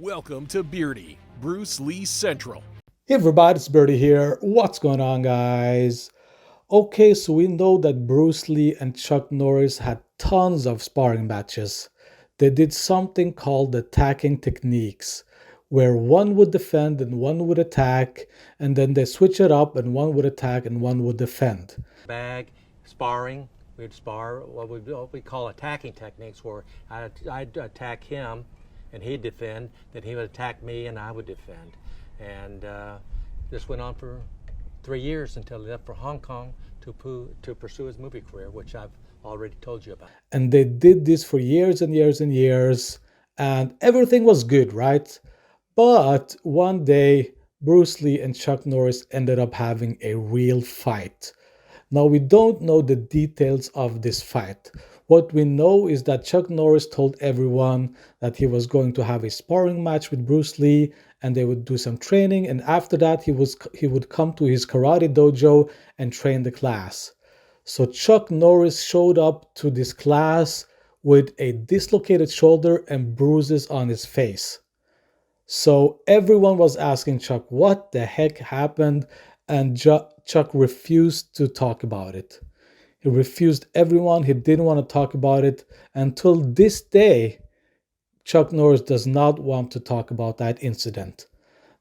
Welcome to Beardy, Bruce Lee Central. Hey everybody, it's Birdie here. What's going on, guys? Okay, so we know that Bruce Lee and Chuck Norris had tons of sparring matches. They did something called attacking techniques, where one would defend and one would attack, and then they switch it up and one would attack and one would defend. Bag, sparring, we'd spar what we call attacking techniques, where I'd attack him and he'd defend, then he would attack me and I would defend. And this went on for 3 years until he left for Hong Kong to pursue his movie career, which I've already told you about. And they did this for years and years and years, and everything was good, right? But one day, Bruce Lee and Chuck Norris ended up having a real fight. Now, we don't know the details of this fight. What we know is that Chuck Norris told everyone that he was going to have a sparring match with Bruce Lee and they would do some training, and after that he would come to his karate dojo and train the class. So Chuck Norris showed up to this class with a dislocated shoulder and bruises on his face. So everyone was asking Chuck what the heck happened, and Chuck refused to talk about it. He refused everyone. He didn't want to talk about it. Until this day, Chuck Norris does not want to talk about that incident.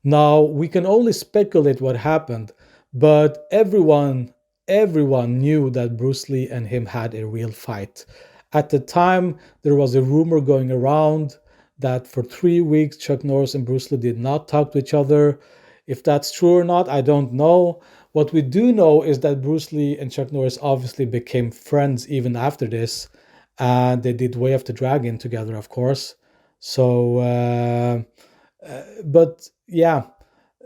Now, we can only speculate what happened, but everyone knew that Bruce Lee and him had a real fight. At the time, there was a rumor going around that for 3 weeks, Chuck Norris and Bruce Lee did not talk to each other. If that's true or not, I don't know. What we do know is that Bruce Lee and Chuck Norris obviously became friends even after this. And they did Way of the Dragon together, of course. So, but yeah,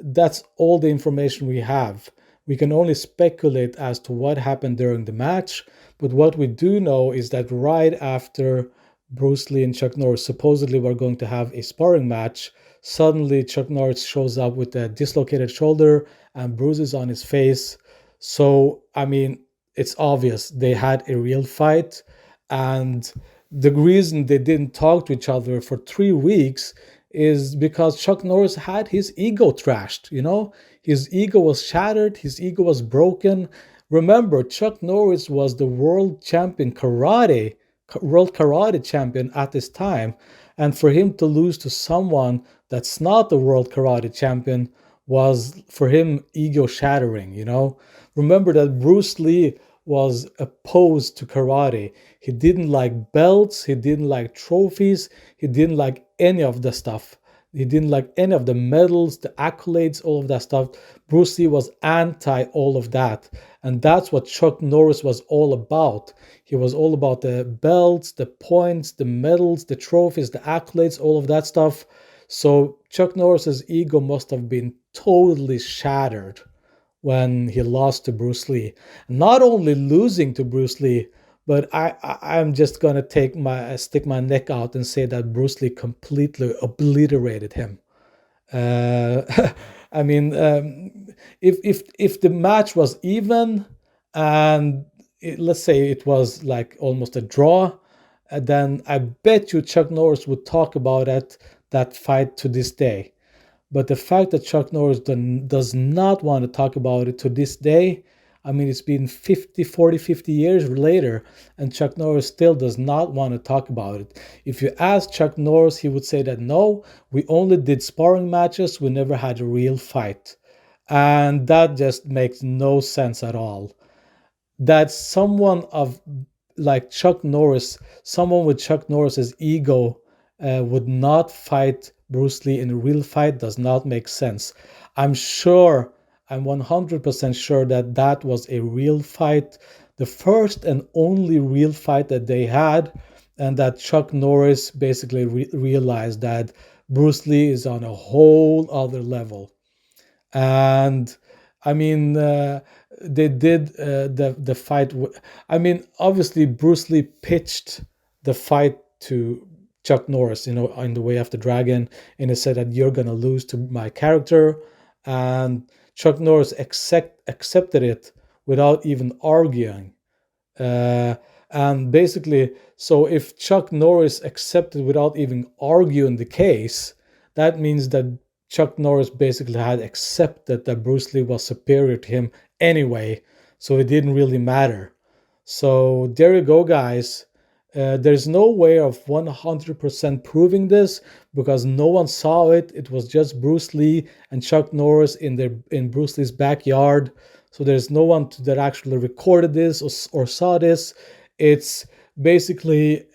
that's all the information we have. We can only speculate as to what happened during the match. But what we do know is that right after Bruce Lee and Chuck Norris supposedly were going to have a sparring match, suddenly Chuck Norris shows up with a dislocated shoulder and bruises on his face. So, I mean, it's obvious they had a real fight. And the reason they didn't talk to each other for 3 weeks is because Chuck Norris had his ego trashed, you know? His ego was shattered, his ego was broken. Remember, Chuck Norris was the world karate champion at this time. And for him to lose to someone that's not the world karate champion was, for him, ego shattering, you know? Remember that Bruce Lee was opposed to karate. He didn't like belts, he didn't like trophies, he didn't like any of the stuff. He didn't like any of the medals, the accolades, all of that stuff. Bruce Lee was anti all of that. And that's what Chuck Norris was all about. He was all about the belts, the points, the medals, the trophies, the accolades, all of that stuff. So Chuck Norris's ego must have been totally shattered when he lost to Bruce Lee. Not only losing to Bruce Lee, but I'm just gonna stick my neck out and say that Bruce Lee completely obliterated him. I mean, if the match was even and let's say it was like almost a draw, then I bet you Chuck Norris would talk about that fight to this day. But the fact that Chuck Norris does not want to talk about it to this day, I mean, it's been 50 years later, and Chuck Norris still does not want to talk about it. If you ask Chuck Norris, he would say that, no, we only did sparring matches, we never had a real fight. And that just makes no sense at all. That someone like Chuck Norris, someone with Chuck Norris's ego would not fight Bruce Lee in a real fight does not make sense. I'm 100% sure that was a real fight, the first and only real fight that they had, and that Chuck Norris basically realized that Bruce Lee is on a whole other level. And I mean, they did the fight. I mean, obviously Bruce Lee pitched the fight to Chuck Norris, you know, in the Way of the Dragon, and he said that you're gonna lose to my character, and Chuck Norris accepted it without even arguing. And basically, so if Chuck Norris accepted without even arguing the case, that means that Chuck Norris basically had accepted that Bruce Lee was superior to him anyway, so it didn't really matter. So there you go, guys. There's no way of 100% proving this because no one saw it. It was just Bruce Lee and Chuck Norris in Bruce Lee's backyard. So there's no one that actually recorded this or saw this. It's basically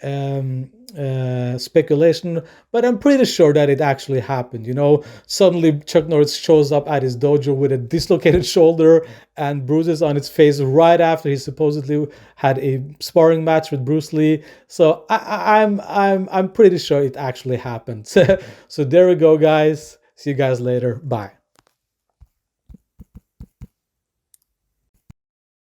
speculation, but I'm pretty sure that it actually happened. You know, suddenly Chuck Norris shows up at his dojo with a dislocated shoulder and bruises on his face right after he supposedly had a sparring match with Bruce Lee. So I'm pretty sure it actually happened. So there we go, guys. See you guys later. Bye.